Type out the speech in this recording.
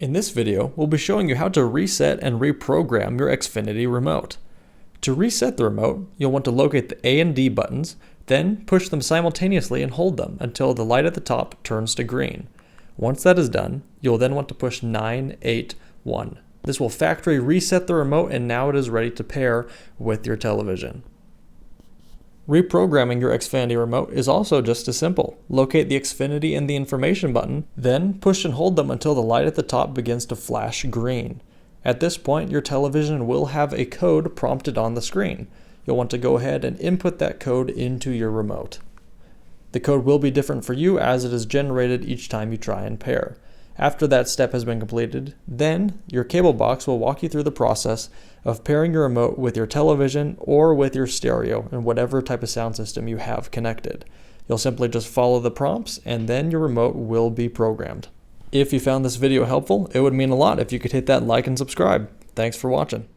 In this video, we'll be showing you how to reset and reprogram your Xfinity remote. To reset the remote, you'll want to locate the A and D buttons, then push them simultaneously and hold them until the light at the top turns to green. Once that is done, you'll then want to push 9, 8, 1. This will factory reset the remote and now it is ready to pair with your television. Reprogramming your Xfinity remote is also just as simple. Locate the Xfinity and the information button, then push and hold them until the light at the top begins to flash green. At this point, your television will have a code prompted on the screen. You'll want to go ahead and input that code into your remote. The code will be different for you as it is generated each time you try and pair. After that step has been completed, then your cable box will walk you through the process of pairing your remote with your television or with your stereo and whatever type of sound system you have connected. You'll simply just follow the prompts and then your remote will be programmed. If you found this video helpful, it would mean a lot if you could hit that like and subscribe. Thanks for watching.